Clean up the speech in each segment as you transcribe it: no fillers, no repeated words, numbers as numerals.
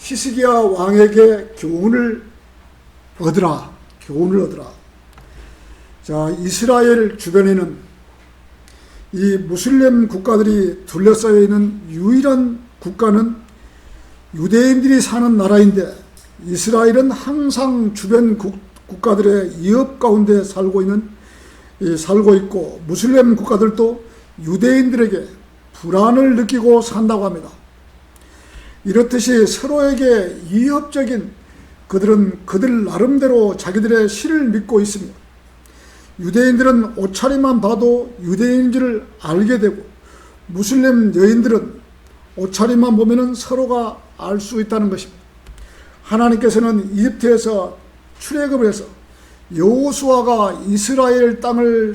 히스기야 왕에게 교훈을 얻으라. 교훈을 얻으라. 자, 이스라엘 주변에는 이 무슬림 국가들이 둘러싸여 있는 유일한 국가는 유대인들이 사는 나라인데, 이스라엘은 항상 주변 국가들의 위협 가운데 살고 있고, 무슬림 국가들도 유대인들에게 불안을 느끼고 산다고 합니다. 이렇듯이 서로에게 위협적인 그들은 그들 나름대로 자기들의 신을 믿고 있습니다. 유대인들은 옷차림만 봐도 유대인인지를 알게 되고, 무슬림 여인들은 옷차림만 보면 서로가 알 수 있다는 것입니다. 하나님께서는 이집트에서 출애굽을 해서 여호수아가 이스라엘 땅을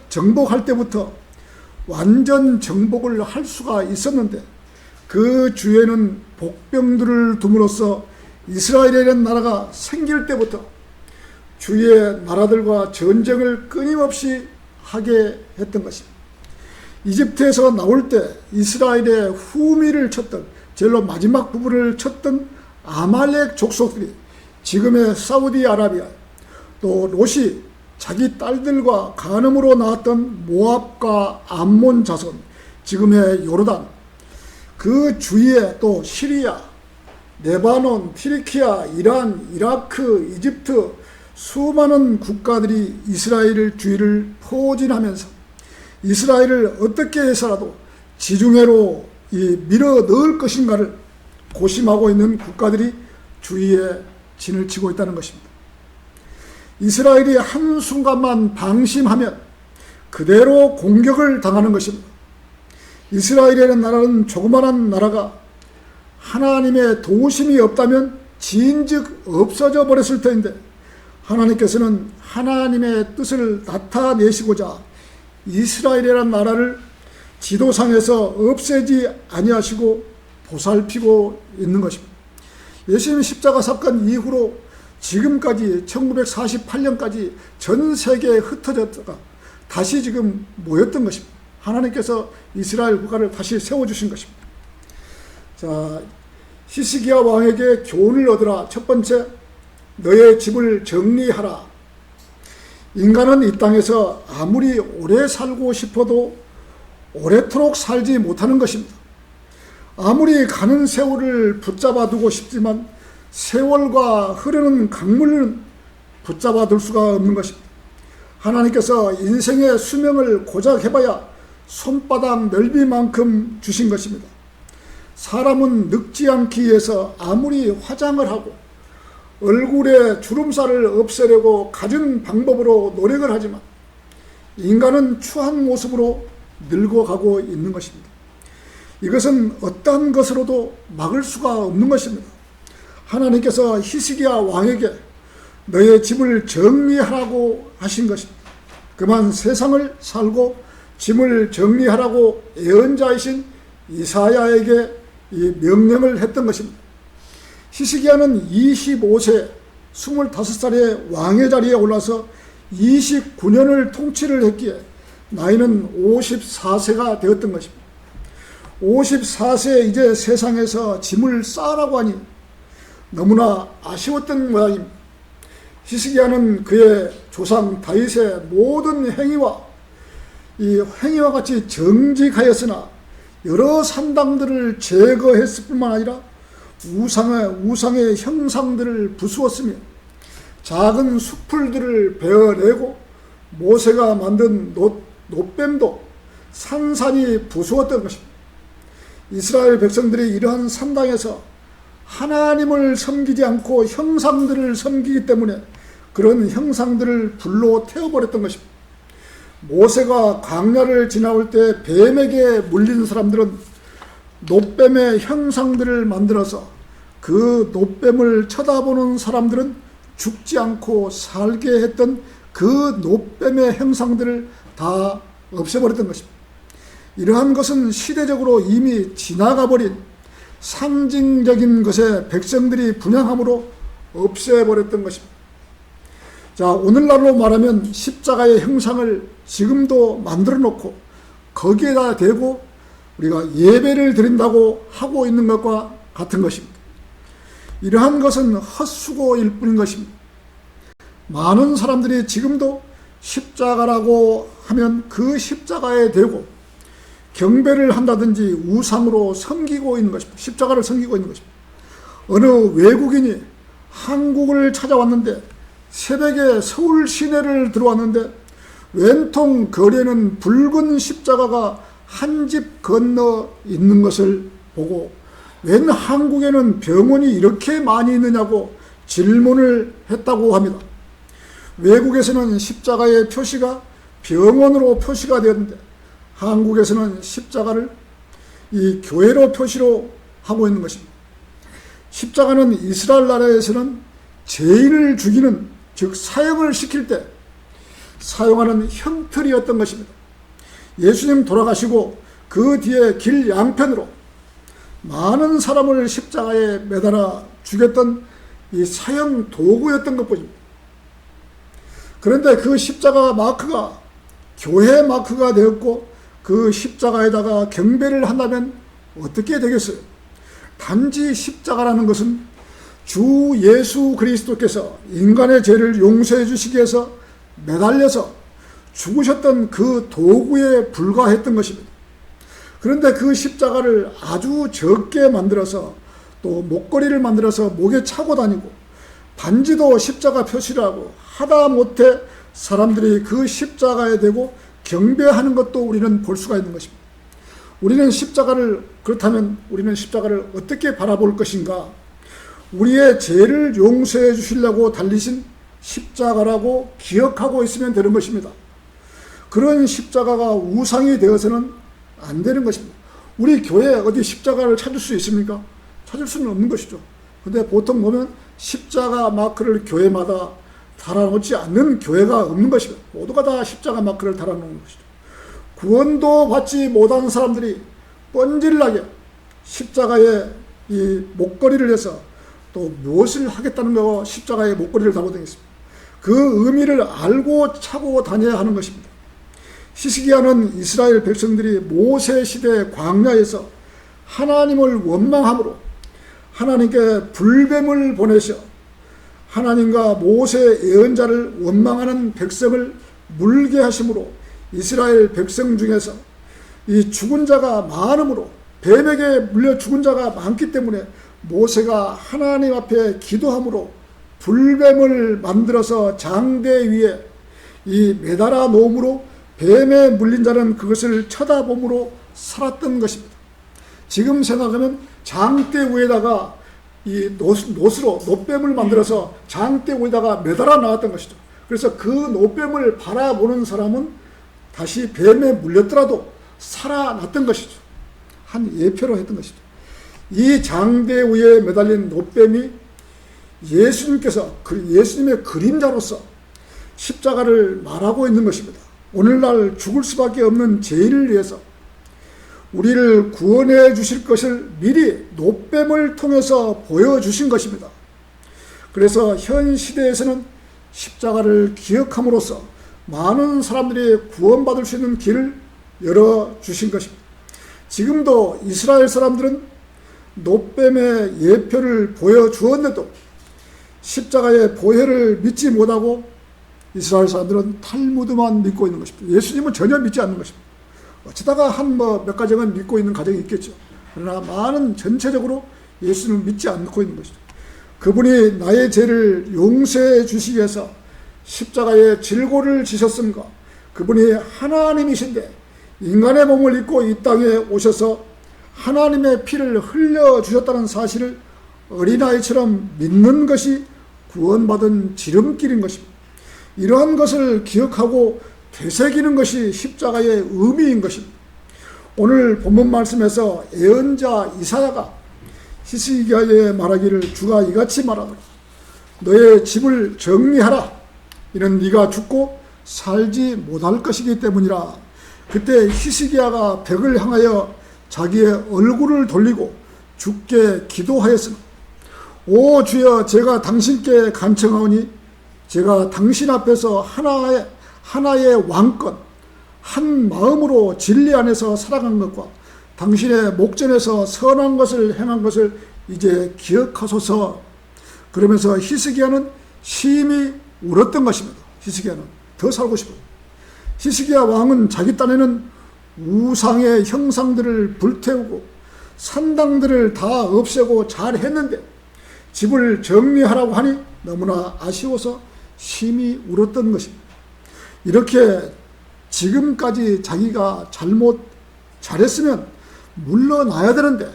정복할 때부터 완전 정복을 할 수가 있었는데, 그 주에는 복병들을 둠으로써 이스라엘이라는 나라가 생길 때부터 주위의 나라들과 전쟁을 끊임없이 하게 했던 것입니다. 이집트에서 나올 때 이스라엘의 후미를 쳤던, 제일로 마지막 부분을 쳤던 아말렉 족속들이 지금의 사우디아라비아, 또 롯이 자기 딸들과 간음으로 나왔던 모압과 암몬 자손, 지금의 요르단, 그 주위에 또 시리아, 레바논, 튀르키야, 이란, 이라크, 이집트 수많은 국가들이 이스라엘 주위를 포진하면서 이스라엘을 어떻게 해서라도 지중해로 밀어 넣을 것인가를 고심하고 있는 국가들이 주위에 진을 치고 있다는 것입니다. 이스라엘이 한순간만 방심하면 그대로 공격을 당하는 것입니다. 이스라엘이라는 나라는 조그마한 나라가 하나님의 도우심이 없다면 진즉 없어져 버렸을 터인데, 하나님께서는 하나님의 뜻을 나타내시고자 이스라엘이라는 나라를 지도상에서 없애지 아니하시고 보살피고 있는 것입니다. 예수님 십자가 사건 이후로 지금까지 1948년까지 전 세계에 흩어졌다가 다시 지금 모였던 것입니다. 하나님께서 이스라엘 국가를 다시 세워주신 것입니다. 자, 히스기야 왕에게 교훈을 얻으라. 첫 번째, 너의 집을 정리하라. 인간은 이 땅에서 아무리 오래 살고 싶어도 오래도록 살지 못하는 것입니다. 아무리 가는 세월을 붙잡아 두고 싶지만 세월과 흐르는 강물은 붙잡아 둘 수가 없는 것입니다. 하나님께서 인생의 수명을 고작 해봐야 손바닥 넓이만큼 주신 것입니다. 사람은 늙지 않기 위해서 아무리 화장을 하고 얼굴에 주름살을 없애려고 갖은 방법으로 노력을 하지만 인간은 추한 모습으로 늙어가고 있는 것입니다. 이것은 어떠한 것으로도 막을 수가 없는 것입니다. 하나님께서 히스기야 왕에게 너의 집을 정리하라고 하신 것입니다. 그만 세상을 살고 짐을 정리하라고 예언자이신 이사야에게 이 명령을 했던 것입니다. 히스기야는 25세 25살의 왕의 자리에 올라서 29년을 통치를 했기에 나이는 54세가 되었던 것입니다. 54세에 이제 세상에서 짐을 쌓으라고 하니 너무나 아쉬웠던 모양입니다. 히스기야는 그의 조상 다윗의 모든 행위와 이 행위와 같이 정직하였으나 여러 산당들을 제거했을 뿐만 아니라 우상의 형상들을 부수었으며 작은 숲풀들을 베어내고 모세가 만든 놋뱀도 산산이 부수었던 것입니다. 이스라엘 백성들이 이러한 산당에서 하나님을 섬기지 않고 형상들을 섬기기 때문에 그런 형상들을 불로 태워버렸던 것입니다. 모세가 광야를 지나올 때 뱀에게 물린 사람들은 놋뱀의 형상들을 만들어서 그 놋뱀을 쳐다보는 사람들은 죽지 않고 살게 했던 그 놋뱀의 형상들을 다 없애버렸던 것입니다. 이러한 것은 시대적으로 이미 지나가버린 상징적인 것에 백성들이 분향함으로 없애버렸던 것입니다. 자, 오늘날로 말하면 십자가의 형상을 지금도 만들어 놓고 거기에다 대고 우리가 예배를 드린다고 하고 있는 것과 같은 것입니다. 이러한 것은 헛수고일 뿐인 것입니다. 많은 사람들이 지금도 십자가라고 하면 그 십자가에 대고 경배를 한다든지 우상으로 섬기고 있는 것입니다. 십자가를 섬기고 있는 것입니다. 어느 외국인이 한국을 찾아왔는데 새벽에 서울 시내를 들어왔는데 왼통 거리에는 붉은 십자가가 한 집 건너 있는 것을 보고 웬 한국에는 병원이 이렇게 많이 있느냐고 질문을 했다고 합니다. 외국에서는 십자가의 표시가 병원으로 표시가 되었는데 한국에서는 십자가를 이 교회로 표시로 하고 있는 것입니다. 십자가는 이스라엘 나라에서는 죄인을 죽이는, 즉 사형을 시킬 때 사용하는 형틀이었던 것입니다. 예수님 돌아가시고 그 뒤에 길 양편으로 많은 사람을 십자가에 매달아 죽였던 이 사형 도구였던 것뿐입니다. 그런데 그 십자가 마크가 교회 마크가 되었고 그 십자가에다가 경배를 한다면 어떻게 되겠어요? 단지 십자가라는 것은 주 예수 그리스도께서 인간의 죄를 용서해 주시기 위해서 매달려서 죽으셨던 그 도구에 불과했던 것입니다. 그런데 그 십자가를 아주 적게 만들어서 또 목걸이를 만들어서 목에 차고 다니고 반지도 십자가 표시를 하고 하다못해 사람들이 그 십자가에 대고 경배하는 것도 우리는 볼 수가 있는 것입니다. 그렇다면 우리는 십자가를 어떻게 바라볼 것인가? 우리의 죄를 용서해 주시려고 달리신 십자가라고 기억하고 있으면 되는 것입니다. 그런 십자가가 우상이 되어서는 안 되는 것입니다. 우리 교회에 어디 십자가를 찾을 수 있습니까? 찾을 수는 없는 것이죠. 근데 보통 보면 십자가 마크를 교회마다 달아놓지 않는 교회가 없는 것입니다. 모두가 다 십자가 마크를 달아놓는 것이죠. 구원도 받지 못한 사람들이 뻔질나게 십자가에 이 목걸이를 해서 또 무엇을 하겠다는 거 십자가에 목걸이를 달고 다녔습니다. 그 의미를 알고 차고 다녀야 하는 것입니다. 히스기야는 이스라엘 백성들이 모세 시대 광야에서 하나님을 원망함으로 하나님께 불뱀을 보내셔 하나님과 모세 예언자를 원망하는 백성을 물게 하심으로 이스라엘 백성 중에서 이 죽은 자가 많으므로 뱀에게 물려 죽은 자가 많기 때문에 모세가 하나님 앞에 기도함으로 불뱀을 만들어서 장대 위에 이 매달아 놓음으로 뱀에 물린 자는 그것을 쳐다봄으로 살았던 것입니다. 지금 생각하면 장대 위에다가 이 노스로 노뱀을 만들어서 장대 위에다가 매달아 놨던 것이죠. 그래서 그 노뱀을 바라보는 사람은 다시 뱀에 물렸더라도 살아났던 것이죠. 한 예표로 했던 것이죠. 이 장대 위에 매달린 노뱀이 예수님의 그림자로서 십자가를 말하고 있는 것입니다. 오늘날 죽을 수밖에 없는 죄인을 위해서 우리를 구원해 주실 것을 미리 노뱀을 통해서 보여주신 것입니다. 그래서 현 시대에서는 십자가를 기억함으로써 많은 사람들이 구원받을 수 있는 길을 열어주신 것입니다. 지금도 이스라엘 사람들은 노뱀의 예표를 보여주었는데도 십자가의 보혈을 믿지 못하고 이스라엘 사람들은 탈무드만 믿고 있는 것입니다. 예수님은 전혀 믿지 않는 것입니다. 어쩌다가 몇 가정은 믿고 있는 가정이 있겠죠. 그러나 많은 전체적으로 예수님을 믿지 않고 있는 것이죠. 그분이 나의 죄를 용서해 주시기 위해서 십자가에 질고를 지셨습니다. 그분이 하나님이신데 인간의 몸을 입고 이 땅에 오셔서 하나님의 피를 흘려주셨다는 사실을 어린아이처럼 믿는 것이 구원받은 지름길인 것입니다. 이러한 것을 기억하고 되새기는 것이 십자가의 의미인 것입니다. 오늘 본문 말씀에서 예언자 이사야가 히스기야에 말하기를 주가 이같이 말하노라. 너의 집을 정리하라. 이는 네가 죽고 살지 못할 것이기 때문이라. 그때 히스기야가 벽을 향하여 자기의 얼굴을 돌리고 주께 기도하였으나 오 주여 제가 당신께 간청하오니 제가 당신 앞에서 하나의 왕권 한 마음으로 진리 안에서 살아간 것과 당신의 목전에서 선한 것을 행한 것을 이제 기억하소서 그러면서 히스기야는 심히 울었던 것입니다. 히스기야는 더 살고 싶어요. 히스기야 왕은 자기 딴에는 우상의 형상들을 불태우고 산당들을 다 없애고 잘했는데 집을 정리하라고 하니 너무나 아쉬워서 심히 울었던 것입니다. 이렇게 지금까지 자기가 잘했으면 물러나야 되는데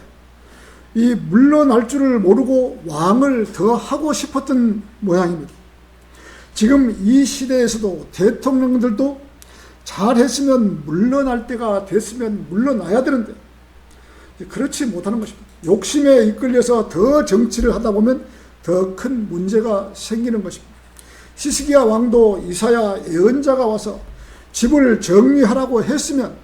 이 물러날 줄을 모르고 왕을 더 하고 싶었던 모양입니다. 지금 이 시대에서도 대통령들도 잘했으면 물러날 때가 됐으면 물러나야 되는데 그렇지 못하는 것입니다. 욕심에 이끌려서 더 정치를 하다 보면 더 큰 문제가 생기는 것입니다. 히스기야 왕도 이사야 예언자가 와서 집을 정리하라고 했으면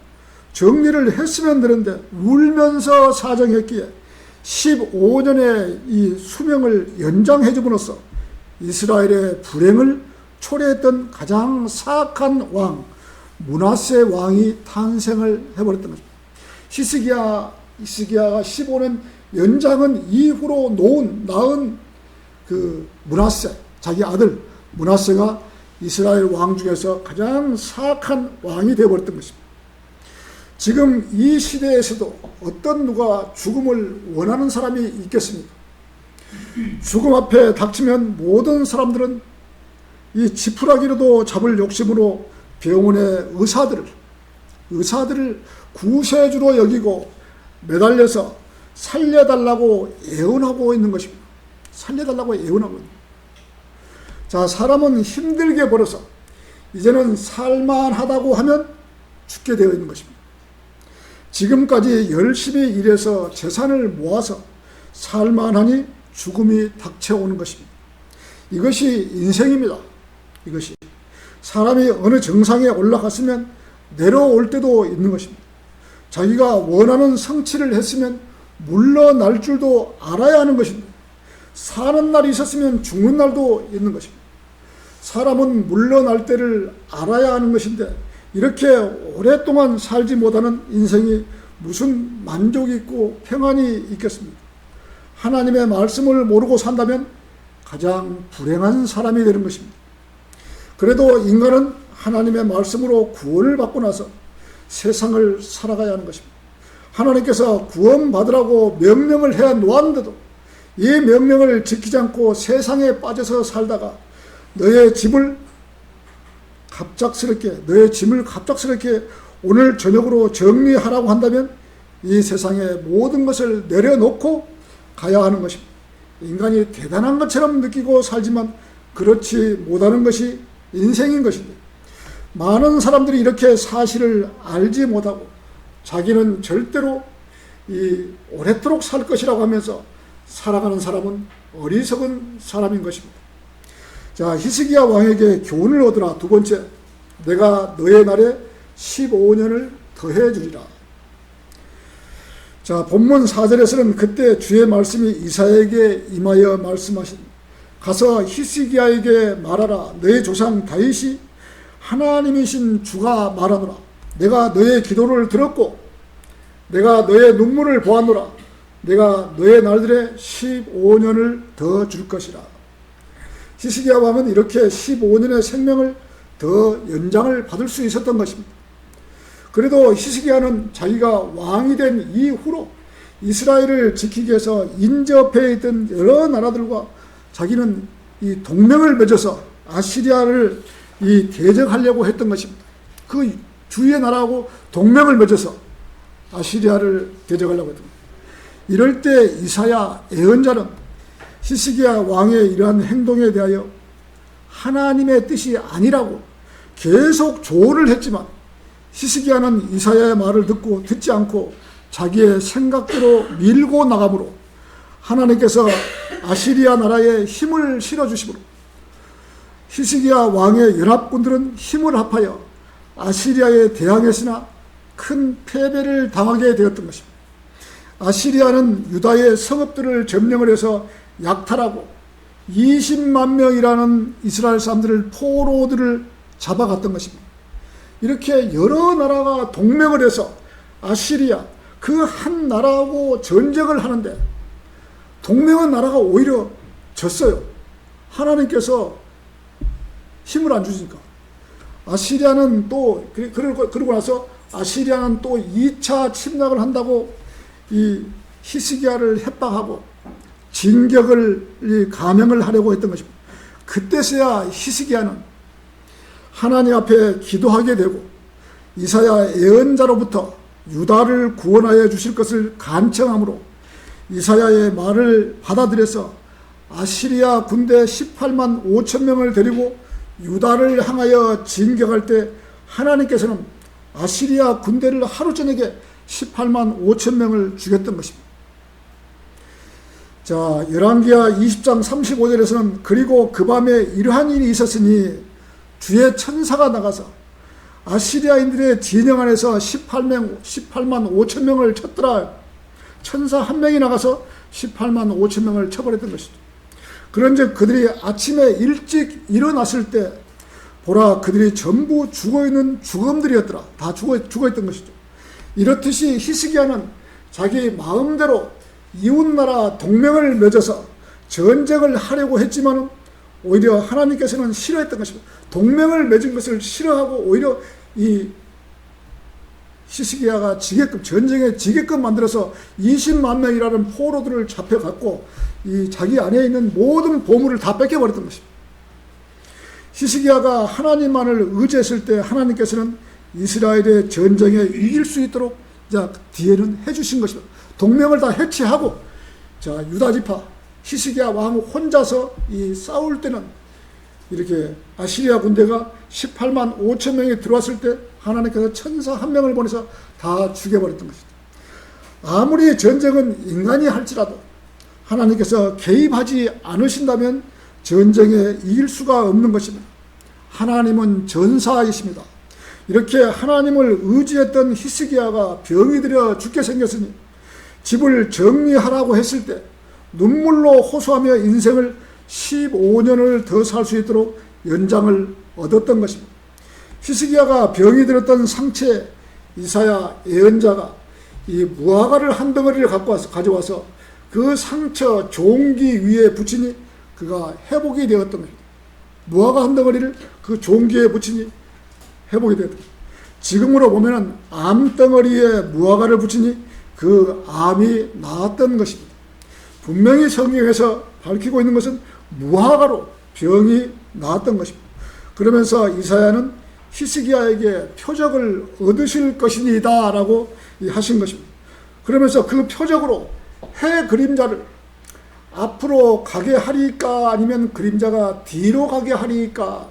정리를 했으면 되는데 울면서 사정했기에 15년의 이 수명을 연장해 줌으로써 이스라엘의 불행을 초래했던 가장 사악한 왕 므낫세 왕이 탄생을 해버렸던 것입니다. 히스기야가 15년 연장은 이후로 낳은 그 므낫세, 자기 아들 므낫세가 이스라엘 왕 중에서 가장 사악한 왕이 되어버렸던 것입니다. 지금 이 시대에서도 어떤 누가 죽음을 원하는 사람이 있겠습니까? 죽음 앞에 닥치면 모든 사람들은 이 지푸라기로도 잡을 욕심으로 병원의 의사들을 구세주로 여기고 매달려서 살려달라고 애원하고 있는 것입니다. 살려달라고 애원하고 있는. 자, 사람은 힘들게 벌어서 이제는 살만하다고 하면 죽게 되어 있는 것입니다. 지금까지 열심히 일해서 재산을 모아서 살만하니 죽음이 닥쳐오는 것입니다. 이것이 인생입니다. 이것이 사람이 어느 정상에 올라갔으면 내려올 때도 있는 것입니다. 자기가 원하는 성취를 했으면 물러날 줄도 알아야 하는 것입니다. 사는 날이 있었으면 죽는 날도 있는 것입니다. 사람은 물러날 때를 알아야 하는 것인데 이렇게 오랫동안 살지 못하는 인생이 무슨 만족이 있고 평안이 있겠습니까? 하나님의 말씀을 모르고 산다면 가장 불행한 사람이 되는 것입니다. 그래도 인간은 하나님의 말씀으로 구원을 받고 나서 세상을 살아가야 하는 것입니다. 하나님께서 구원받으라고 명령을 해 놓았는데도 이 명령을 지키지 않고 세상에 빠져서 살다가 너의 짐을 갑작스럽게 오늘 저녁으로 정리하라고 한다면 이 세상의 모든 것을 내려놓고 가야 하는 것입니다. 인간이 대단한 것처럼 느끼고 살지만 그렇지 못하는 것이 인생인 것인데 많은 사람들이 이렇게 사실을 알지 못하고 자기는 절대로 오랫도록 살 것이라고 하면서 살아가는 사람은 어리석은 사람인 것입니다. 자, 히스기야 왕에게 교훈을 얻으라. 두 번째, 내가 너의 날에 15년을 더해 주리라. 자, 본문 4절에서는 그때 주의 말씀이 이사야에게 임하여 말씀하신 가서 히스기야에게 말하라. 너의 조상 다윗이 하나님이신 주가 말하노라. 내가 너의 기도를 들었고 내가 너의 눈물을 보았노라. 내가 너의 날들에 15년을 더 줄 것이라. 히스기야 왕은 이렇게 15년의 생명을 더 연장을 받을 수 있었던 것입니다. 그래도 히스기야는 자기가 왕이 된 이후로 이스라엘을 지키기 위해서 인접해 있던 여러 나라들과 자기는 이 동맹을 맺어서 아시리아를 대적하려고 했던 것입니다. 그 주위의 나라하고 동맹을 맺어서 아시리아를 대적하려고 했던 것입니다. 이럴 때 이사야 예언자는 히스기야 왕의 이러한 행동에 대하여 하나님의 뜻이 아니라고 계속 조언을 했지만 히스기야는 이사야의 말을 듣지 않고 자기의 생각대로 밀고 나가므로 하나님께서 아시리아 나라에 힘을 실어주시므로 히스기야 왕의 연합군들은 힘을 합하여 아시리아에 대항했으나 큰 패배를 당하게 되었던 것입니다. 아시리아는 유다의 성읍들을 점령을 해서 약탈하고 20만 명이라는 이스라엘 사람들을 포로들을 잡아갔던 것입니다. 이렇게 여러 나라가 동맹을 해서 아시리아 그 한 나라하고 전쟁을 하는데 동맹한 나라가 오히려 졌어요. 하나님께서 힘을 안 주시니까. 아시리아는 또 그러고 나서 아시리아는 또 2차 침략을 한다고 이 히스기야를 협박하고 진격을 감행을 하려고 했던 것입니다. 그때서야 히스기야는 하나님 앞에 기도하게 되고 이사야 예언자로부터 유다를 구원하여 주실 것을 간청함으로 이사야의 말을 받아들여서 아시리아 군대 18만 5천 명을 데리고 유다를 향하여 진격할 때 하나님께서는 아시리아 군대를 하루 저녁에 18만 5천 명을 죽였던 것입니다. 자, 열왕기하 20장 35절에서는 그리고 그 밤에 이러한 일이 있었으니 주의 천사가 나가서 아시리아인들의 진영 안에서 18만 5천 명을 쳤더라. 천사 한 명이 나가서 18만 5천 명을 쳐버렸던 것이죠. 그런즉 그들이 아침에 일찍 일어났을 때 보라 그들이 전부 죽어있는 죽음들이었더라. 다 죽어있던 것이죠. 이렇듯이 히스기야는 자기 마음대로 이웃나라 동맹을 맺어서 전쟁을 하려고 했지만 오히려 하나님께서는 싫어했던 것입니다. 동맹을 맺은 것을 싫어하고 오히려 이 히스기야가 전쟁에 지게끔 만들어서 20만 명이라는 포로들을 잡혀갔고 이 자기 안에 있는 모든 보물을 다 뺏겨버렸던 것입니다. 히스기야가 하나님만을 의지했을 때 하나님께서는 이스라엘의 전쟁에 이길 수 있도록 자 뒤에는 해주신 것입니다. 동맹을 다 해체하고 자 유다지파 히스기야 왕 혼자서 이 싸울 때는 이렇게 아시리아 군대가 18만 5천 명이 들어왔을 때 하나님께서 천사 한 명을 보내서 다 죽여버렸던 것입니다. 아무리 전쟁은 인간이 할지라도 하나님께서 개입하지 않으신다면 전쟁에 이길 수가 없는 것입니다. 하나님은 전사이십니다. 이렇게 하나님을 의지했던 히스기야가 병이 들여 죽게 생겼으니 집을 정리하라고 했을 때 눈물로 호소하며 인생을 15년을 더 살 수 있도록 연장을 얻었던 것입니다. 히스기야가 병이 들었던 상처에 이사야 예언자가 이 무화과를 한 덩어리를 가져와서 그 상처 종기 위에 붙이니 그가 회복이 되었던 것입니다. 무화과 한 덩어리를 그 종기에 붙이니 회복이 되었던 것입니다. 지금으로 보면은 암덩어리에 무화과를 붙이니 그 암이 나았던 것입니다. 분명히 성경에서 밝히고 있는 것은 무화과로 병이 나았던 것입니다. 그러면서 이사야는 히스기야에게 표적을 얻으실 것이니다 라고 하신 것입니다. 그러면서 그 표적으로 해 그림자를 앞으로 가게 하리까 아니면 그림자가 뒤로 가게 하리까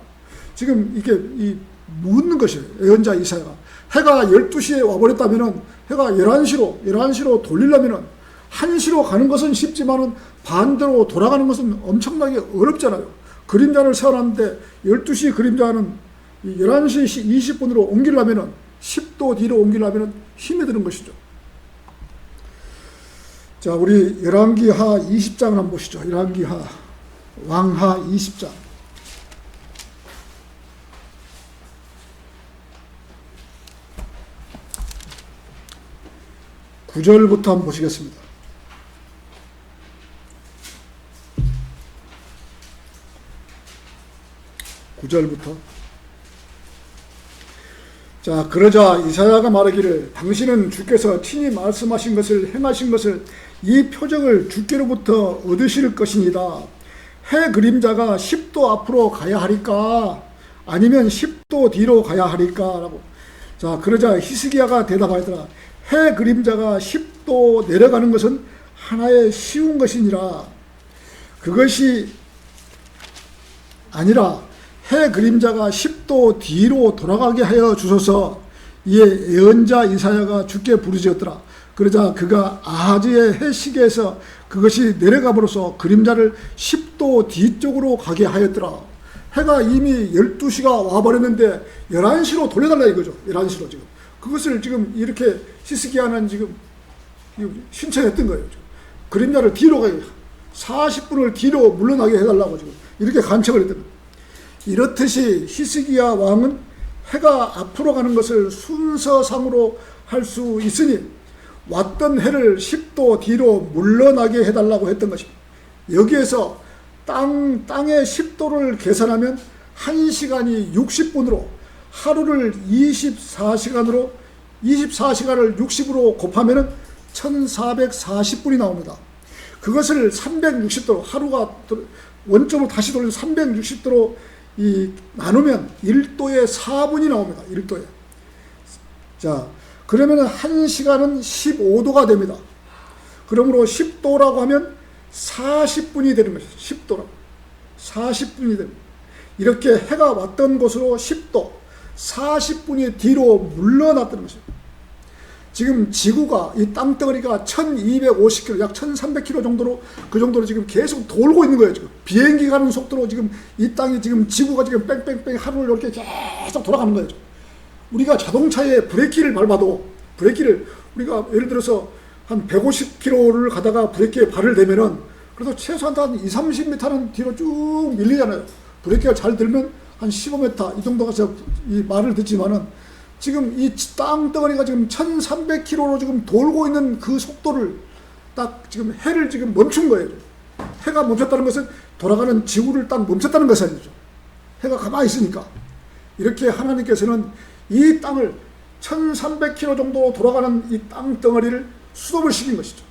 지금 이게 묻는 것이에요. 예언자 이사야가 해가 12시에 와버렸다면 해가 11시로 돌리려면 1시로 가는 것은 쉽지만 반대로 돌아가는 것은 엄청나게 어렵잖아요. 그림자를 세워놨는데 12시 그림자는 11시 20분으로 옮기려면 10도 뒤로 옮기려면 힘이 드는 것이죠. 자, 우리 열왕기하 20장을 한번 보시죠. 열왕기하 왕하 20장. 9절부터 한번 보시겠습니다. 9절부터. 자, 그러자 이사야가 말하기를 당신은 주께서 친히 말씀하신 것을 행하신 것을 이 표적을 주께로부터 얻으실 것이니다. 해 그림자가 10도 앞으로 가야 하리까 아니면 10도 뒤로 가야 하리까 라고. 자, 그러자 히스기야가 대답하더라. 해 그림자가 10도 내려가는 것은 하나의 쉬운 것이니라. 그것이 아니라 해 그림자가 10도 뒤로 돌아가게 하여 주소서. 이에 예언자 이사야가 주께 부르짖었더라. 그러자 그가 아하즈의 해 시계에서 그것이 내려감으로써 그림자를 10도 뒤쪽으로 가게 하였더라. 해가 이미 12시가 와버렸는데 11시로 돌려달라 이거죠. 11시로 지금. 그것을 지금 이렇게 히스기야는 지금 신청했던 거예요. 그림자를 뒤로 가게 40분을 뒤로 물러나게 해달라고 지금 이렇게 간청을 했던 거예요. 이렇듯이 히스기야 왕은 해가 앞으로 가는 것을 순서상으로 할 수 있으니 왔던 해를 10도 뒤로 물러나게 해달라고 했던 것입니다. 여기에서 땅의 10도를 계산하면 1시간이 60분으로 하루를 24시간을 60으로 곱하면 1440분이 나옵니다. 그것을 360도로 하루가 원점으로 다시 돌려 360도로 나누면 1도에 4분이 나옵니다. 1도에. 자, 그러면 1시간은 15도가 됩니다. 그러므로 10도라고 하면 40분이 되는 것이죠. 10도라고. 40분이 됩니다. 이렇게 해가 왔던 곳으로 10도, 40분이 뒤로 물러났다는 것입니다. 지금 지구가, 이 땅덩어리가 1250km, 약 1300km 정도로, 그 정도로 지금 계속 돌고 있는 거예요, 지금. 비행기 가는 속도로 지금 이 땅이 지금 지구가 지금 뺑뺑뺑 하루를 이렇게 계속 돌아가는 거예요. 우리가 자동차에 브레이크를 밟아도, 브레이크를 우리가 예를 들어서 한 150km를 가다가 브레이크에 발을 대면은 그래도 최소한 한 20-30m는 뒤로 쭉 밀리잖아요. 브레이크가 잘 들면 한 15m 이 정도 가서 이 말을 듣지만은 지금 이 땅덩어리가 지금 1300km로 지금 돌고 있는 그 속도를 딱 지금 해를 지금 멈춘 거예요. 해가 멈췄다는 것은 돌아가는 지구를 딱 멈췄다는 것이죠. 해가 가만히 있으니까. 이렇게 하나님께서는 이 땅을 1300km 정도 돌아가는 이 땅덩어리를 수습을 시킨 것이죠.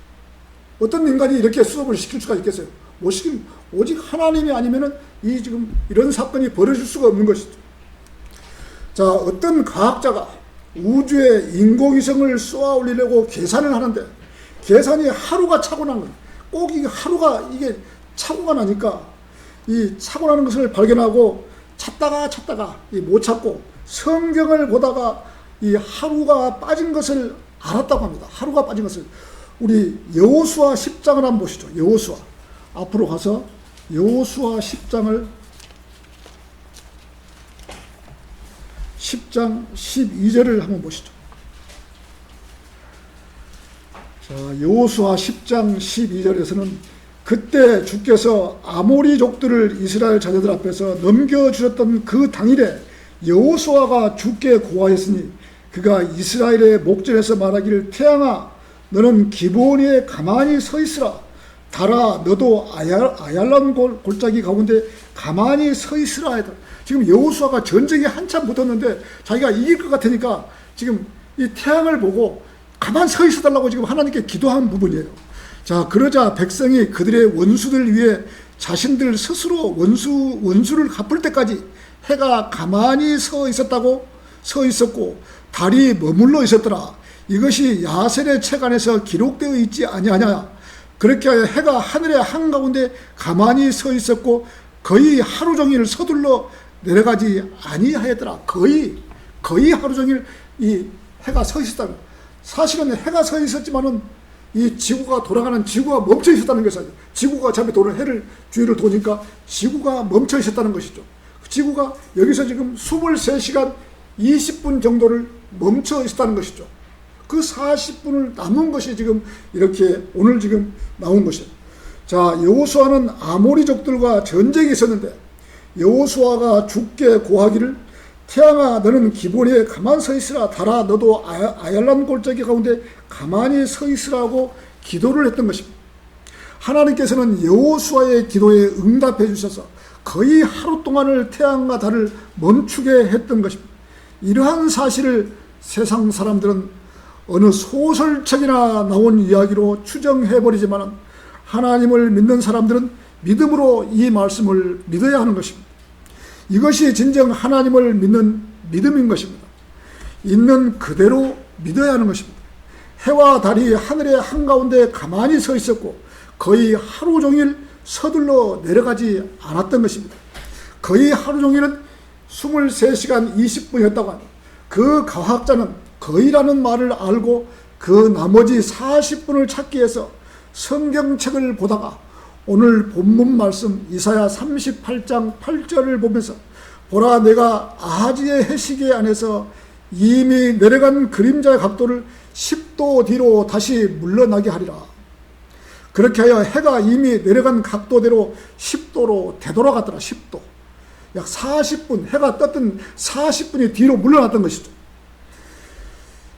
어떤 인간이 이렇게 수습을 시킬 수가 있겠어요? 못 시킨, 오직 하나님이 아니면은 이 지금 이런 사건이 벌어질 수가 없는 것이죠. 자, 어떤 과학자가 우주에 인공위성을 쏘아 올리려고 계산을 하는데 계산이 하루가 차고 난 거예요. 꼭 이게 하루가 이게 착오가 나니까 이 차고 나는 것을 발견하고 찾다가 못 찾고 성경을 보다가 이 하루가 빠진 것을 알았다고 합니다. 하루가 빠진 것을. 우리 여호수아 10장을 한번 보시죠. 여호수아. 앞으로 가서 여호수아 10장 12절을 한번 보시죠. 자, 여호수아 10장 12절에서는 그때 주께서 아모리족들을 이스라엘 자녀들 앞에서 넘겨주셨던 그 당일에 여호수아가 주께 고하였으니 그가 이스라엘의 목전에서 말하기를 태양아 너는 기브온에 가만히 서 있으라. 달아 너도 아얄란 골짜기 가운데 가만히 서 있으라 하더라. 지금 여호수아가 전쟁이 한참 붙었는데 자기가 이길 것 같으니까 지금 이 태양을 보고 가만히 서 있어달라고 지금 하나님께 기도한 부분이에요. 자, 그러자 백성이 그들의 원수들 위해 자신들 스스로 원수를 갚을 때까지 해가 가만히 서 있었고 달이 머물러 있었더라. 이것이 야셀의 책 안에서 기록되어 있지 아니하냐. 그렇게 해가 하늘의 한가운데 가만히 서 있었고 거의 하루 종일 서둘러 내려가지 아니하였더라. 거의 하루 종일 이 해가 서 있었다는, 사실은 해가 서 있었지만은 이 지구가 돌아가는, 지구가 멈춰 있었다는 것이죠. 지구가 어차피 도는 해를 주위를 도니까 지구가 멈춰 있었다는 것이죠. 지구가 여기서 지금 23시간 20분 정도를 멈춰 있었다는 것이죠. 그 40분을 남은 것이 지금 이렇게 오늘 지금 나온 것이에요. 자, 여호수아는 아모리족들과 전쟁이 있었는데 여호수아가 주께 고하기를 태양아 너는 기브온에 가만히 서 있으라. 달아 너도 아얄란 골짜기 가운데 가만히 서 있으라고 기도를 했던 것입니다. 하나님께서는 여호수아의 기도에 응답해 주셔서 거의 하루 동안을 태양과 달을 멈추게 했던 것입니다. 이러한 사실을 세상 사람들은 어느 소설책이나 나온 이야기로 추정해버리지만 하나님을 믿는 사람들은 믿음으로 이 말씀을 믿어야 하는 것입니다. 이것이 진정 하나님을 믿는 믿음인 것입니다. 있는 그대로 믿어야 하는 것입니다. 해와 달이 하늘의 한가운데 가만히 서 있었고 거의 하루 종일 서둘러 내려가지 않았던 것입니다. 거의 하루 종일은 23시간 20분이었다고 합니다. 그 과학자는 거의라는 말을 알고 그 나머지 40분을 찾기 위해서 성경책을 보다가 오늘 본문 말씀 이사야 38장 8절을 보면서 보라 내가 아하지의 해시계 안에서 이미 내려간 그림자의 각도를 10도 뒤로 다시 물러나게 하리라. 그렇게 하여 해가 이미 내려간 각도대로 10도로 되돌아갔더라. 10도. 약 40분, 해가 떴던 40분이 뒤로 물러났던 것이죠.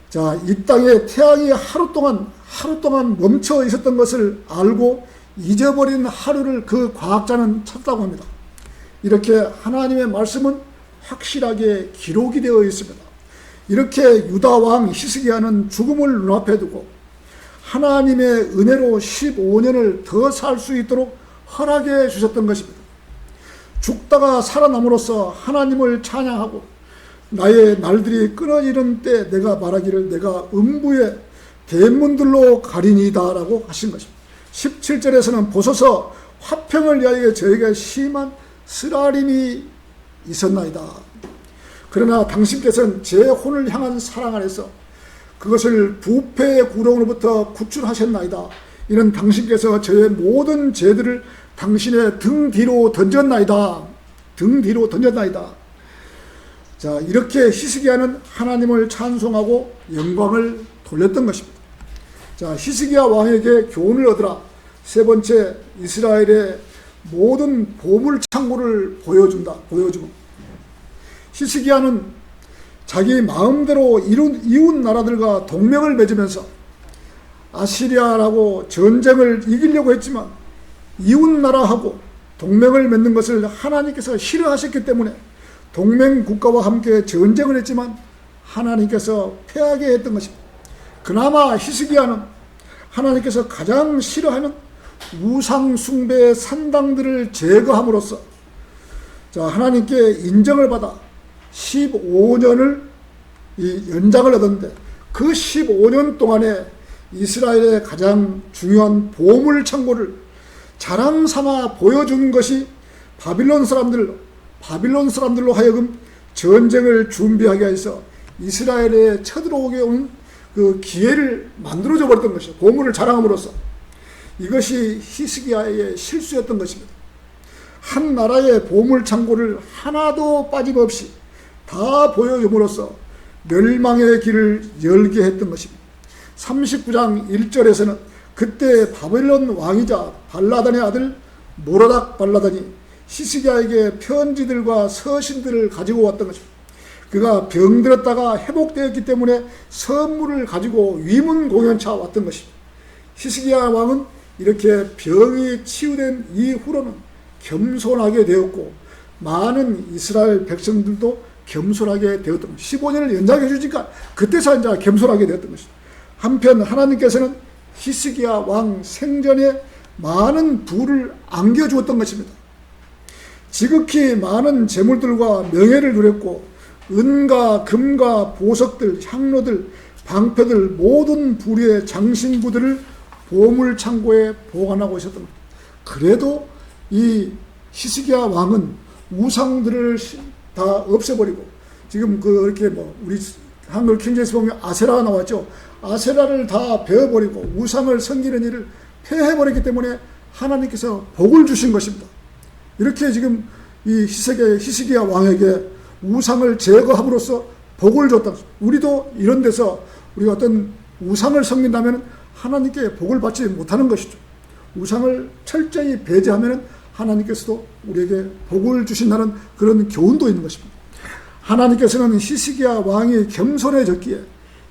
자, 이 땅에 태양이 하루 동안 멈춰 있었던 것을 알고 잊어버린 하루를 그 과학자는 찾다고 합니다. 이렇게 하나님의 말씀은 확실하게 기록이 되어 있습니다. 이렇게 유다 왕 히스기야는 죽음을 눈앞에 두고 하나님의 은혜로 15년을 더 살 수 있도록 허락해 주셨던 것입니다. 죽다가 살아남으로써 하나님을 찬양하고 나의 날들이 끊어지는 때 내가 말하기를 내가 음부의 대문들로 가리니이다 라고 하신 것입니다. 17절에서는 보소서 화평을 위하여 저에게 심한 쓰라림이 있었나이다. 그러나 당신께서는 제 혼을 향한 사랑 안에서 그것을 부패의 구렁으로부터 구출하셨나이다. 이는 당신께서 저의 모든 죄들을 당신의 등 뒤로 던졌나이다. 등 뒤로 던졌나이다. 자, 이렇게 히스기야는 하나님을 찬송하고 영광을 돌렸던 것입니다. 자, 히스기야 왕에게 교훈을 얻으라. 세 번째, 이스라엘의 모든 보물 창고를 보여주고 히스기야는 자기 마음대로 이웃 나라들과 동맹을 맺으면서 아시리아라고 전쟁을 이기려고 했지만 이웃 나라하고 동맹을 맺는 것을 하나님께서 싫어하셨기 때문에 동맹 국가와 함께 전쟁을 했지만 하나님께서 패하게 했던 것입니다. 그나마 히스기야는 하나님께서 가장 싫어하는 우상 숭배의 산당들을 제거함으로써 자, 하나님께 인정을 받아 15년을 연장을 얻었는데 그 15년 동안에 이스라엘의 가장 중요한 보물 창고를 자랑 삼아 보여준 것이 바빌론 사람들로 하여금 전쟁을 준비하게 해서 이스라엘에 쳐들어오게 온 그 기회를 만들어줘 버렸던 것이죠. 보물을 자랑함으로써. 이것이 히스기야의 실수였던 것입니다. 한 나라의 보물 창고를 하나도 빠짐없이 다 보여줌으로써 멸망의 길을 열게 했던 것입니다. 39장 1절에서는 그때 바벨론 왕이자 발라단의 아들 모라닥 발라단이 히스기야에게 편지들과 서신들을 가지고 왔던 것입니다. 그가 병들었다가 회복되었기 때문에 선물을 가지고 위문 공연차 왔던 것입니다. 히스기야 왕은 이렇게 병이 치유된 이후로는 겸손하게 되었고 많은 이스라엘 백성들도 겸손하게 되었던 것입니다. 15년을 연장해 주니까 그때서 이제 겸손하게 되었던 것입니다. 한편 하나님께서는 히스기야 왕 생전에 많은 부를 안겨주었던 것입니다. 지극히 많은 재물들과 명예를 누렸고 은과 금과 보석들, 향로들, 방패들 모든 부류의 장신구들을 보물창고에 보관하고 있었던 겁니다. 그래도 이 히스기야 왕은 우상들을 다 없애버리고 지금 이렇게 우리 한글 킹제스 보면 아세라가 나왔죠. 아세라를 다 베어버리고 우상을 섬기는 일을 폐해버렸기 때문에 하나님께서 복을 주신 것입니다. 이렇게 지금 이 히스기야 왕에게 우상을 제거함으로써 복을 줬다. 우리도 이런 데서 우리가 어떤 우상을 섬긴다면 하나님께 복을 받지 못하는 것이죠. 우상을 철저히 배제하면 하나님께서도 우리에게 복을 주신다는 그런 교훈도 있는 것입니다. 하나님께서는 히스기야 왕이 겸손해졌기에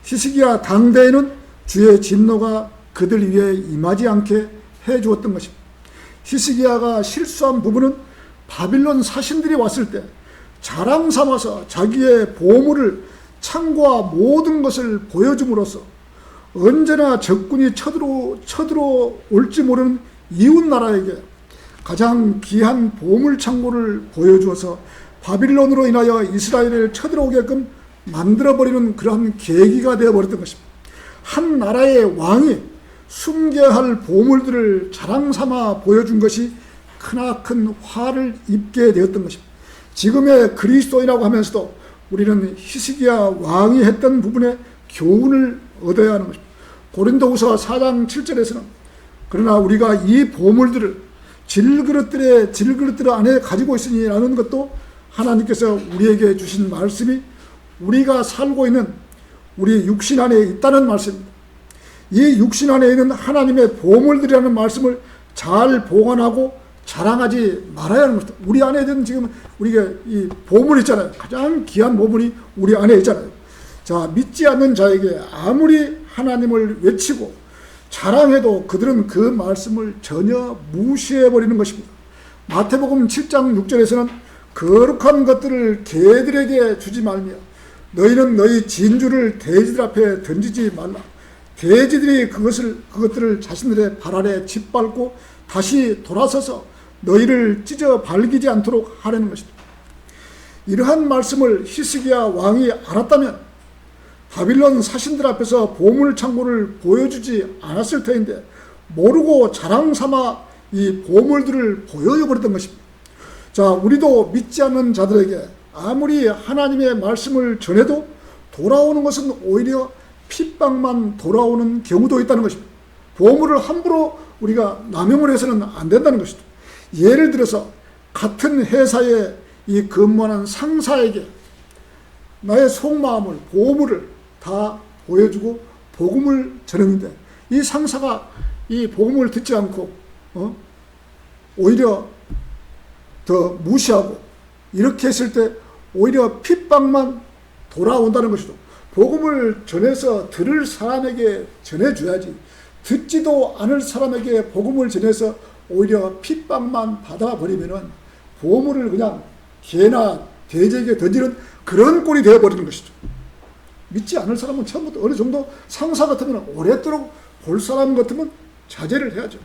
히스기야 당대에는 주의 진노가 그들 위에 임하지 않게 해주었던 것입니다. 히스기야가 실수한 부분은 바빌론 사신들이 왔을 때 자랑 삼아서 자기의 보물을 창고와 모든 것을 보여줌으로써 언제나 적군이 쳐들어올지 모르는 이웃 나라에게 가장 귀한 보물 창고를 보여주어서 바빌론으로 인하여 이스라엘을 쳐들어오게끔 만들어버리는 그러한 계기가 되어버렸던 것입니다. 한 나라의 왕이 숨겨야 할 보물들을 자랑 삼아 보여준 것이 크나큰 화를 입게 되었던 것입니다. 지금의 그리스도인이라고 하면서도 우리는 히스기야 왕이 했던 부분에 교훈을 얻어야 하는 것입니다. 고린도후서 4장 7절에서는 그러나 우리가 이 보물들을 질그릇들 안에 가지고 있으니라는 것도 하나님께서 우리에게 주신 말씀이 우리가 살고 있는 우리 육신 안에 있다는 말씀입니다. 이 육신 안에 있는 하나님의 보물들이라는 말씀을 잘 보관하고 자랑하지 말아야 하는 것입니다. 우리 안에 있는 지금 우리가 이 보물 있잖아요. 가장 귀한 보물이 우리 안에 있잖아요. 자, 믿지 않는 자에게 아무리 하나님을 외치고 자랑해도 그들은 그 말씀을 전혀 무시해버리는 것입니다. 마태복음 7장 6절에서는 거룩한 것들을 개들에게 주지 말며 너희는 너희 진주를 돼지들 앞에 던지지 말라. 돼지들이 그것들을 자신들의 발 아래 짓밟고 다시 돌아서서 너희를 찢어 발기지 않도록 하려는 것이다. 이러한 말씀을 히스기야 왕이 알았다면 바빌론 사신들 앞에서 보물창고를 보여주지 않았을 터인데 모르고 자랑삼아 이 보물들을 보여버렸던 것입니다. 자, 우리도 믿지 않는 자들에게 아무리 하나님의 말씀을 전해도 돌아오는 것은 오히려 핍박만 돌아오는 경우도 있다는 것입니다. 보물을 함부로 우리가 남용을 해서는 안 된다는 것이죠. 예를 들어서 같은 회사에 이 근무하는 상사에게 나의 속마음을, 보물을 다 보여주고 복음을 전했는데 이 상사가 이 복음을 듣지 않고 오히려 더 무시하고 이렇게 했을 때 오히려 핍박만 돌아온다는 것이죠. 복음을 전해서 들을 사람에게 전해줘야지 듣지도 않을 사람에게 복음을 전해서 오히려 핍박만 받아버리면은 보물을 그냥 개나 돼지에게 던지는 그런 꼴이 되어버리는 것이죠. 믿지 않을 사람은 처음부터 어느 정도 상사 같으면 오랫도록 볼 사람 같으면 자제를 해야죠.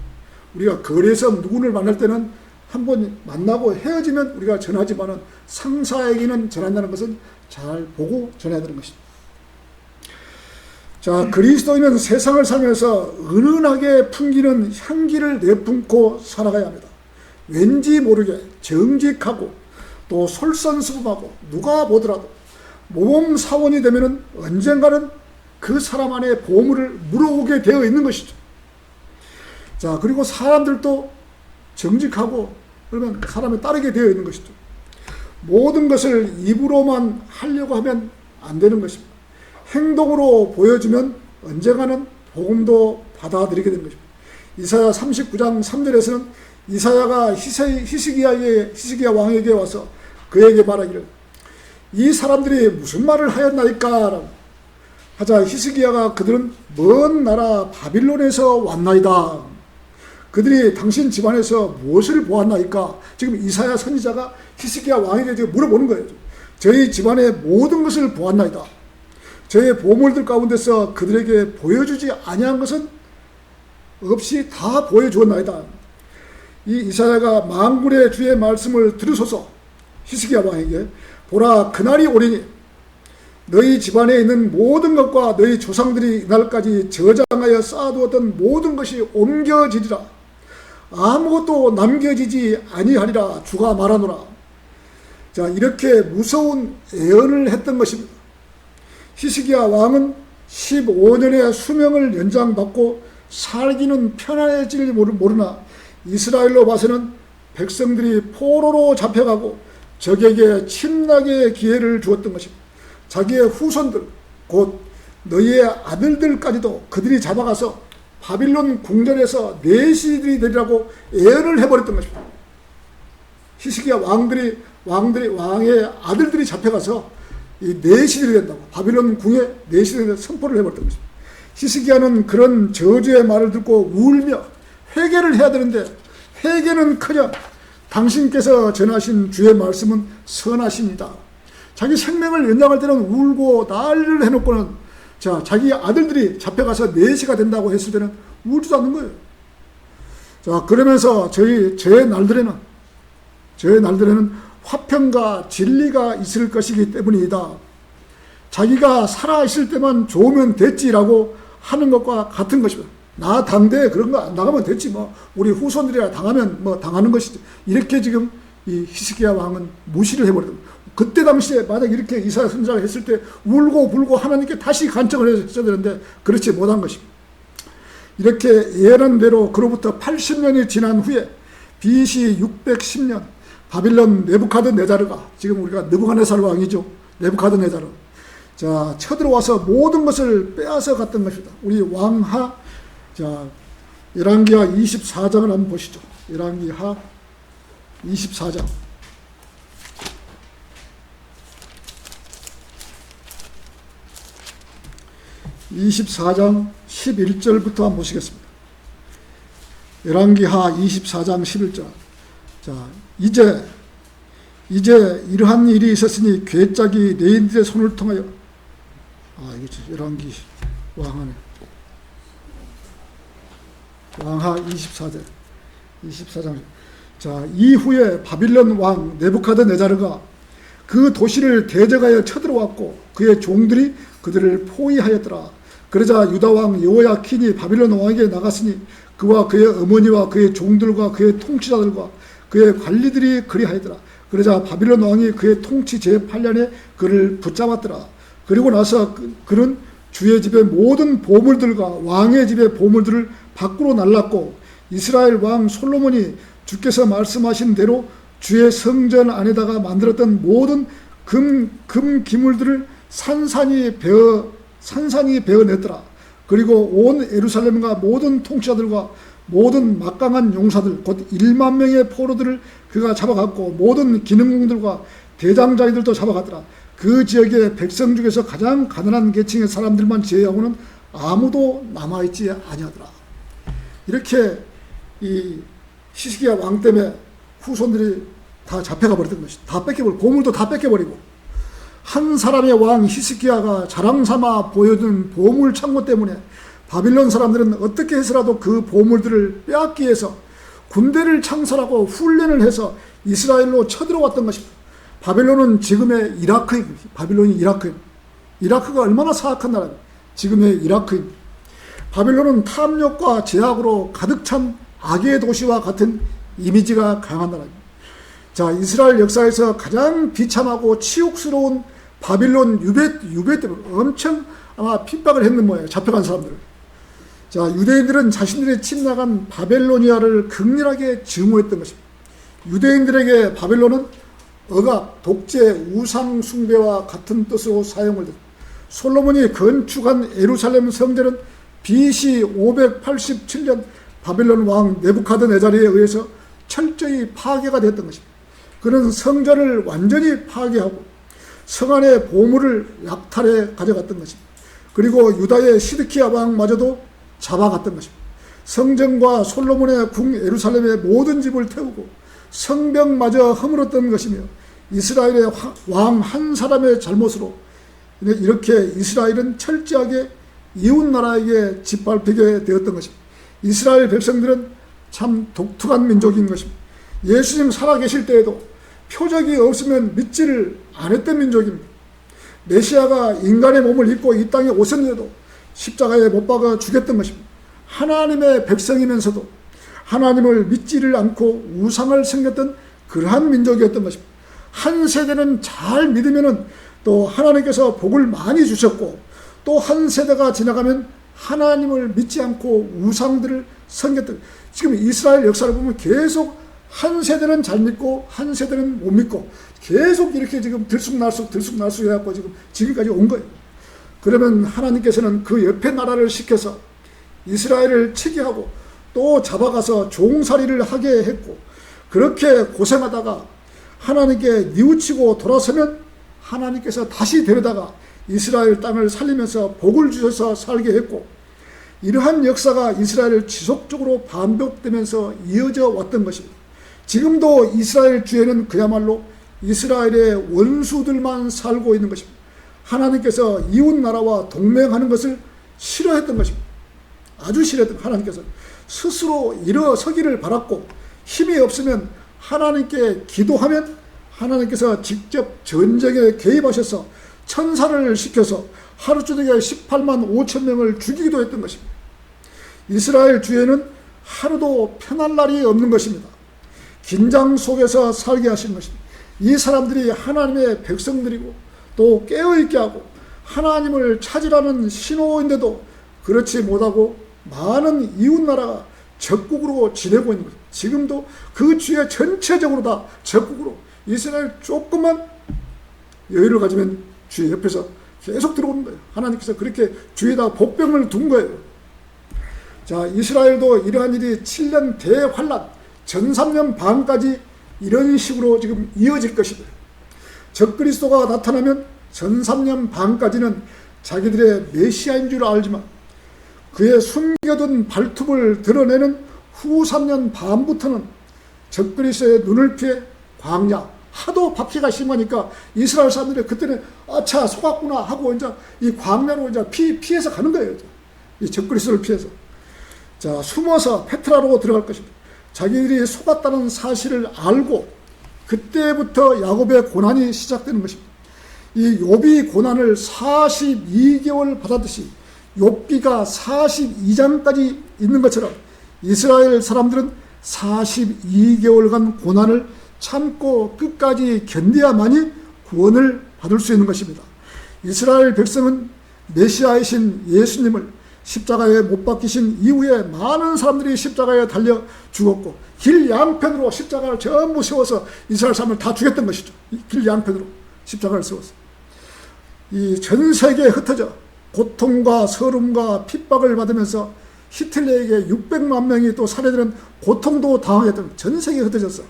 우리가 거리에서 누구를 만날 때는 한번 만나고 헤어지면 우리가 전하지만은 상사에게는 전한다는 것은 잘 보고 전해야 되는 것입니다. 자, 그리스도인은 세상을 살면서 은은하게 풍기는 향기를 내뿜고 살아가야 합니다. 왠지 모르게 정직하고 또 솔선수범하고 누가 보더라도 모범 사원이 되면은 언젠가는 그 사람 안에 보물을 물어오게 되어 있는 것이죠. 자, 그리고 사람들도 정직하고 그러면 사람에 따르게 되어 있는 것이죠. 모든 것을 입으로만 하려고 하면 안 되는 것입니다. 행동으로 보여주면 언젠가는 복음도 받아들이게 되는 것입니다. 이사야 39장 3절에서는 이사야가 히스기야 왕에게 와서 그에게 말하기를 이 사람들이 무슨 말을 하였나이까 라고 하자 히스기야가 그들은 먼 나라 바빌론에서 왔나이다. 그들이 당신 집안에서 무엇을 보았나이까? 지금 이사야 선지자가 히스기야 왕에게 지금 물어보는 거예요. 저희 집안의 모든 것을 보았나이다. 저의 보물들 가운데서 그들에게 보여주지 아니한 것은 없이 다 보여주었나이다. 이 이사야가 만군의 주의 말씀을 들으소서 히스기야 왕에게 보라 그날이 오리니 너희 집안에 있는 모든 것과 너희 조상들이 이날까지 저장하여 쌓아두었던 모든 것이 옮겨지리라. 아무것도 남겨지지 아니하리라 주가 말하노라. 자, 이렇게 무서운 예언을 했던 것입니다. 히스기야 왕은 15년의 수명을 연장받고 살기는 편안해질 모르나 이스라엘로 봐서는 백성들이 포로로 잡혀가고 적에게 침략의 기회를 주었던 것입니다. 자기의 후손들 곧 너희의 아들들까지도 그들이 잡아가서 바빌론 궁전에서 내시들이 되리라고 예언을 해버렸던 것입니다. 히스기야 왕의 아들들이 잡혀가서 이 내시들이 된다고 바빌론 궁에 내시들이 된다고 선포를 해버렸던 것입니다. 히스기야는 그런 저주의 말을 듣고 울며 회개를 해야 되는데 회개는커녕 당신께서 전하신 주의 말씀은 선하십니다. 자기 생명을 연장할 때는 울고 난리를 해놓고는 자, 자기 아들들이 잡혀가서 내시가 된다고 했을 때는 울지도 않는 거예요. 자, 그러면서 저의 날들에는 화평과 진리가 있을 것이기 때문이다. 자기가 살아있을 때만 좋으면 됐지라고 하는 것과 같은 것입니다. 나 당대에 그런 거 안 당하면 됐지 뭐 우리 후손들이라 당하면 뭐 당하는 것이지. 이렇게 지금 이 히스기야 왕은 무시를 해버렸다. 그때 당시에 만약 이렇게 이사야 선지자가 했을 때 울고 불고 하나님께 다시 간청을 했어야 되는데 그렇지 못한 것입니다. 이렇게 예언한 대로 그로부터 80년이 지난 후에 BC 610년 바빌론 느부갓네자르가 지금 우리가 느부갓네살 왕이죠. 느부갓네자르. 자, 쳐들어와서 모든 것을 빼앗아 갔던 것이다. 우리 왕하 자, 열왕기하 24장을 한번 보시죠. 열왕기하 24장. 24장 11절부터 한번 보시겠습니다. 열왕기하 24장 11절. 자, 이제 이러한 일이 있었으니 괴짝이 레인들의 손을 통하여, 이거 열왕기 왕하네. 왕하 24장. 자, 이후에 바빌론 왕 네부카드네자르가 그 도시를 대적하여 쳐들어왔고 그의 종들이 그들을 포위하였더라. 그러자 유다 왕 여호야킨이 바빌론 왕에게 나갔으니 그와 그의 어머니와 그의 종들과 그의 통치자들과 그의 관리들이 그리하였더라. 그러자 바빌론 왕이 그의 통치 제8년에 그를 붙잡았더라. 그리고 나서 그는 주의 집의 모든 보물들과 왕의 집의 보물들을 밖으로 날랐고 이스라엘 왕 솔로몬이 주께서 말씀하신 대로 주의 성전 안에다가 만들었던 모든 금 기물들을 산산이 베어냈더라. 그리고 온 예루살렘과 모든 통치자들과 모든 막강한 용사들 곧 1만 명의 포로들을 그가 잡아갔고 모든 기능공들과 대장자들도 잡아갔더라. 그 지역의 백성 중에서 가장 가난한 계층의 사람들만 제외하고는 아무도 남아있지 아니하더라. 이렇게 이 히스기야 왕 때문에 후손들이 다 잡혀가 버렸던 것이, 다 뺏겨버리고 보물도 다 뺏겨버리고, 한 사람의 왕 히스기야가 자랑삼아 보여준 보물 창고 때문에 바빌론 사람들은 어떻게 해서라도 그 보물들을 빼앗기 위해서 군대를 창설하고 훈련을 해서 이스라엘로 쳐들어왔던 것입니다. 바빌론은 지금의 이라크입니다. 바빌론이 이라크입니다. 이라크가 얼마나 사악한 나라입니다. 지금의 이라크입니다. 바빌론은 탐욕과 제약으로 가득 찬 악의 도시와 같은 이미지가 강한 나라입니다. 자, 이스라엘 역사에서 가장 비참하고 치욕스러운 바빌론 유배 때문에 엄청 아마 핍박을 했는 모양이에요. 잡혀간 사람들. 자, 유대인들은 자신들이 침략한 바벨로니아를 극렬하게 증오했던 것입니다. 유대인들에게 바벨론은 억압, 독재, 우상 숭배와 같은 뜻으로 사용을 했습니다. 솔로몬이 건축한 예루살렘 성전은 BC 587년 바벨론 왕 네부카드네자르에 의해서 철저히 파괴가 됐던 것입니다. 그는 성전을 완전히 파괴하고 성 안의 보물을 약탈해 가져갔던 것입니다. 그리고 유다의 시드키야 왕마저도 잡아갔던 것입니다. 성전과 솔로몬의 궁 예루살렘의 모든 집을 태우고 성벽마저 허물었던 것이며 이스라엘의 왕 한 사람의 잘못으로 이렇게 이스라엘은 철저하게 이웃나라에게 짓밟히게 되었던 것입니다. 이스라엘 백성들은 참 독특한 민족인 것입니다. 예수님 살아계실 때에도 표적이 없으면 믿지를 않았던 민족입니다. 메시아가 인간의 몸을 입고 이 땅에 오셨는데도 십자가에 못 박아 죽였던 것입니다. 하나님의 백성이면서도 하나님을 믿지를 않고 우상을 섬겼던 그러한 민족이었던 것입니다. 한 세대는 잘 믿으면 또 하나님께서 복을 많이 주셨고, 또 한 세대가 지나가면 하나님을 믿지 않고 우상들을 섬겼던, 지금 이스라엘 역사를 보면 계속 한 세대는 잘 믿고 한 세대는 못 믿고 계속 이렇게 지금 들쑥날쑥 해갖고 지금까지 온 거예요. 그러면 하나님께서는 그 옆에 나라를 시켜서 이스라엘을 치게 하고 또 잡아가서 종살이를 하게 했고, 그렇게 고생하다가 하나님께 뉘우치고 돌아서면 하나님께서 다시 데려다가 이스라엘 땅을 살리면서 복을 주셔서 살게 했고, 이러한 역사가 이스라엘을 지속적으로 반복되면서 이어져 왔던 것입니다. 지금도 이스라엘 주에는 그야말로 이스라엘의 원수들만 살고 있는 것입니다. 하나님께서 이웃 나라와 동맹하는 것을 싫어했던 것입니다. 아주 싫어했던, 하나님께서 스스로 일어서기를 바랐고, 힘이 없으면 하나님께 기도하면 하나님께서 직접 전쟁에 개입하셔서 천사를 시켜서 하루저녁에 18만 5천 명을 죽이기도 했던 것입니다. 이스라엘 주에는 하루도 편할 날이 없는 것입니다. 긴장 속에서 살게 하신 것입니다. 이 사람들이 하나님의 백성들이고 또 깨어있게 하고 하나님을 찾으라는 신호인데도 그렇지 못하고 많은 이웃나라가 적국으로 지내고 있는 것입니다. 지금도 그 주에 전체적으로 다 적국으로, 이스라엘 조금만 여유를 가지면 주의 옆에서 계속 들어오는 거예요. 하나님께서 그렇게 주에다 복병을 둔 거예요. 자, 이스라엘도 이러한 일이 7년 대환란, 전 3년 반까지 이런 식으로 지금 이어질 것입니다. 적그리스도가 나타나면 전 3년 반까지는 자기들의 메시아인 줄 알지만 그의 숨겨둔 발톱을 드러내는 후 3년 반부터는 적그리스도의 눈을 피해 광야, 하도 박해가 심하니까 이스라엘 사람들이 그때는 아차 속았구나 하고 이제 이 광야로 이제 피해서 가는 거예요. 이 적그리스도를 피해서. 자, 숨어서 페트라로 들어갈 것입니다. 자기들이 속았다는 사실을 알고 그때부터 야곱의 고난이 시작되는 것입니다. 이 욥이 고난을 42개월 받았듯이 욥기가 42장까지 있는 것처럼 이스라엘 사람들은 42개월간 고난을 참고 끝까지 견뎌야만이 구원을 받을 수 있는 것입니다. 이스라엘 백성은 메시아이신 예수님을 십자가에 못 박히신 이후에 많은 사람들이 십자가에 달려 죽었고 길 양편으로 십자가를 전부 세워서 이스라엘 사람을 다 죽였던 것이죠. 길 양편으로 십자가를 세워서 이 전 세계에 흩어져 고통과 서름과 핍박을 받으면서 히틀러에게 600만 명이 또 살해되는 고통도 당하였던 전 세계에 흩어져서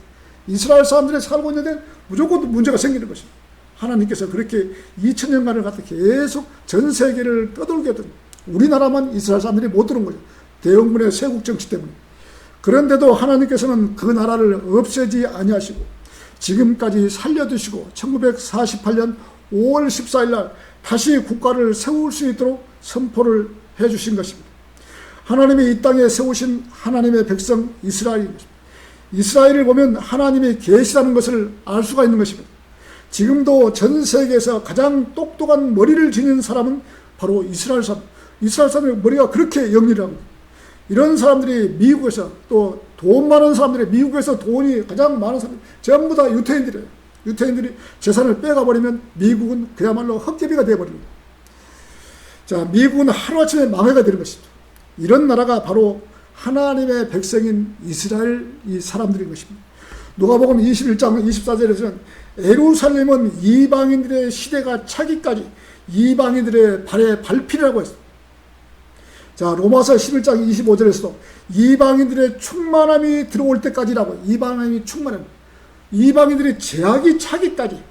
이스라엘 사람들이 살고 있는데 무조건 문제가 생기는 것입니다. 하나님께서 그렇게 2000년간을 갖다 계속 전 세계를 떠돌게 했던 우리나라만 이스라엘 사람들이 못 들어온 거죠. 대형군의 세국 정치 때문에. 그런데도 하나님께서는 그 나라를 없애지 아니하시고 지금까지 살려두시고 1948년 5월 14일 날 다시 국가를 세울 수 있도록 선포를 해주신 것입니다. 하나님이 이 땅에 세우신 하나님의 백성 이스라엘입니다. 이스라엘을 보면 하나님이 계시라는 것을 알 수가 있는 것입니다. 지금도 전 세계에서 가장 똑똑한 머리를 지닌 사람은 바로 이스라엘 사람. 이스라엘 사람의 머리가 그렇게 영리하고 이런 사람들이 미국에서 또 돈 많은 사람들이 미국에서 돈이 가장 많은 사람 전부 다 유태인들이에요. 유태인들이 재산을 빼가버리면 미국은 그야말로 헛개비가 되어버립니다. 자, 미국은 하루아침에 망해가 되는 것이죠. 이런 나라가 바로 하나님의 백성인 이스라엘 이 사람들인 것입니다. 누가복음 21장 24절에서는 예루살렘은 이방인들의 시대가 차기까지 이방인들의 발에 밟히라고 했습니다. 자, 로마서 11장 25절에서도 이방인들의 충만함이 들어올 때까지라고 이방인이 충만함. 이방인들의 제약이 차기까지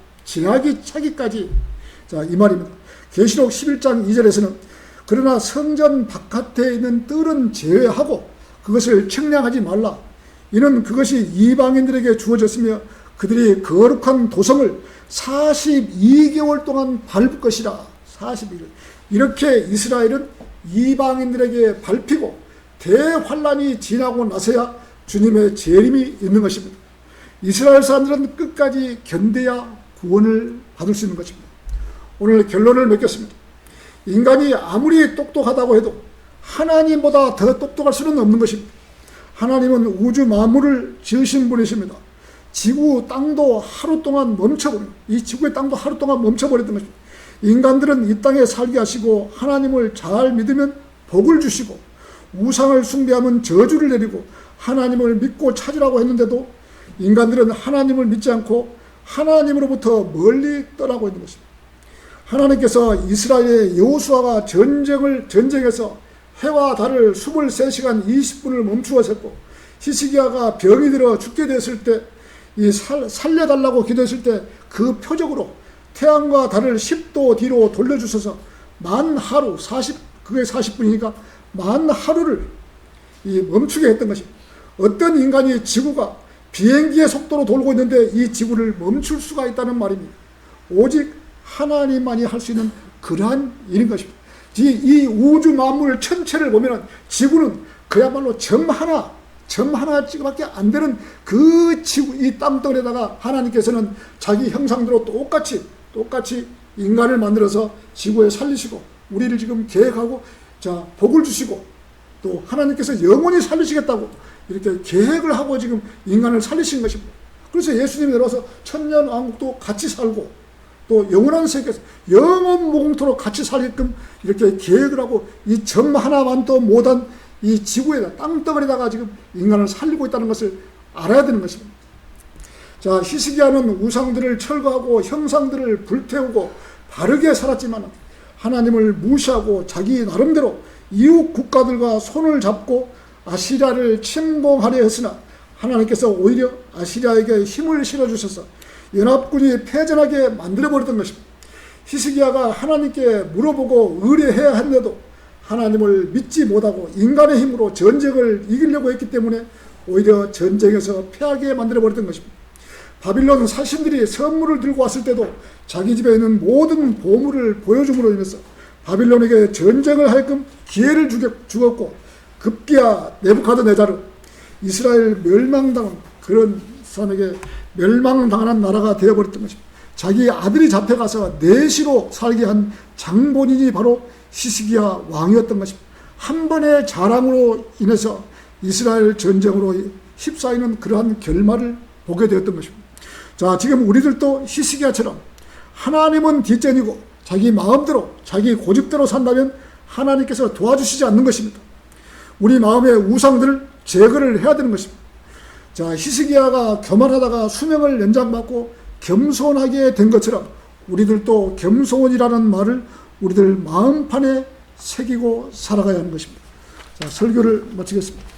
자, 이 말입니다. 계시록 11장 2절에서는 그러나 성전 바깥에 있는 뜰은 제외하고 그것을 측량하지 말라. 이는 그것이 이방인들에게 주어졌으며 그들이 거룩한 도성을 42개월 동안 밟을 것이라. 42개월. 이렇게 이스라엘은 이방인들에게 밟히고 대환란이 지나고 나서야 주님의 재림이 있는 것입니다. 이스라엘 사람들은 끝까지 견뎌야 구원을 받을 수 있는 것입니다. 오늘 결론을 맺겠습니다. 인간이 아무리 똑똑하다고 해도 하나님보다 더 똑똑할 수는 없는 것입니다. 하나님은 우주 만물을 지으신 분이십니다. 지구 땅도 하루 동안 멈춰버립니다. 이 지구의 땅도 하루 동안 멈춰버렸던 것입니다. 인간들은 이 땅에 살게 하시고 하나님을 잘 믿으면 복을 주시고 우상을 숭배하면 저주를 내리고 하나님을 믿고 찾으라고 했는데도 인간들은 하나님을 믿지 않고 하나님으로부터 멀리 떠나고 있는 것입니다. 하나님께서 이스라엘의 여호수아가 전쟁에서 해와 달을 23시간 20분을 멈추었었고 히스기야가 병이 들어 죽게 됐을 때 이 살려달라고 기도했을 때 그 표적으로 태양과 달을 10도 뒤로 돌려주셔서 만 하루 그게 40분이니까 만 하루를 멈추게 했던 것입니다. 어떤 인간이 지구가 비행기의 속도로 돌고 있는데 이 지구를 멈출 수가 있다는 말입니다. 오직 하나님만이 할 수 있는 그러한 일인 것입니다. 이 우주 만물 전체를 보면 지구는 그야말로 점 하나밖에 안 되는 그 지구, 이 땅덩어리에다가 하나님께서는 자기 형상대로 똑같이 인간을 만들어서 지구에 살리시고 우리를 지금 계획하고 자 복을 주시고 또 하나님께서 영원히 살리시겠다고 이렇게 계획을 하고 지금 인간을 살리신 것입니다. 그래서 예수님이 내려와서 천년왕국도 같이 살고 또 영원한 세계에서 영원 무궁토록 같이 살게끔 이렇게 계획을 하고 이 점 하나만도 못한 이 지구에다 땅덩어리다가 지금 인간을 살리고 있다는 것을 알아야 되는 것입니다. 자, 히스기야는 우상들을 철거하고 형상들을 불태우고 바르게 살았지만 하나님을 무시하고 자기 나름대로 이웃 국가들과 손을 잡고 아시리아를 침공하려 했으나 하나님께서 오히려 아시리아에게 힘을 실어주셔서 연합군이 패전하게 만들어버렸던 것입니다. 히스기야가 하나님께 물어보고 의뢰해야 했는데도 하나님을 믿지 못하고 인간의 힘으로 전쟁을 이기려고 했기 때문에 오히려 전쟁에서 패하게 만들어버렸던 것입니다. 바빌론 사신들이 선물을 들고 왔을 때도 자기 집에 있는 모든 보물을 보여줌으로 인해서 바빌론에게 전쟁을 하여금 기회를 주었고, 급기야 네부카드네자르, 이스라엘 멸망당한 그런 사람에게 멸망당한 나라가 되어버렸던 것입니다. 자기 아들이 잡혀가서 내시로 살게 한 장본인이 바로 히스기야 왕이었던 것입니다. 한 번의 자랑으로 인해서 이스라엘 전쟁으로 휩싸이는 그러한 결말을 보게 되었던 것입니다. 자, 지금 우리들도 히스기야처럼 하나님은 뒷전이고 자기 마음대로 자기 고집대로 산다면 하나님께서 도와주시지 않는 것입니다. 우리 마음의 우상들을 제거를 해야 되는 것입니다. 자, 히스기야가 교만하다가 수명을 연장받고 겸손하게 된 것처럼 우리들도 겸손이라는 말을 우리들 마음판에 새기고 살아가야 하는 것입니다. 자, 설교를 마치겠습니다.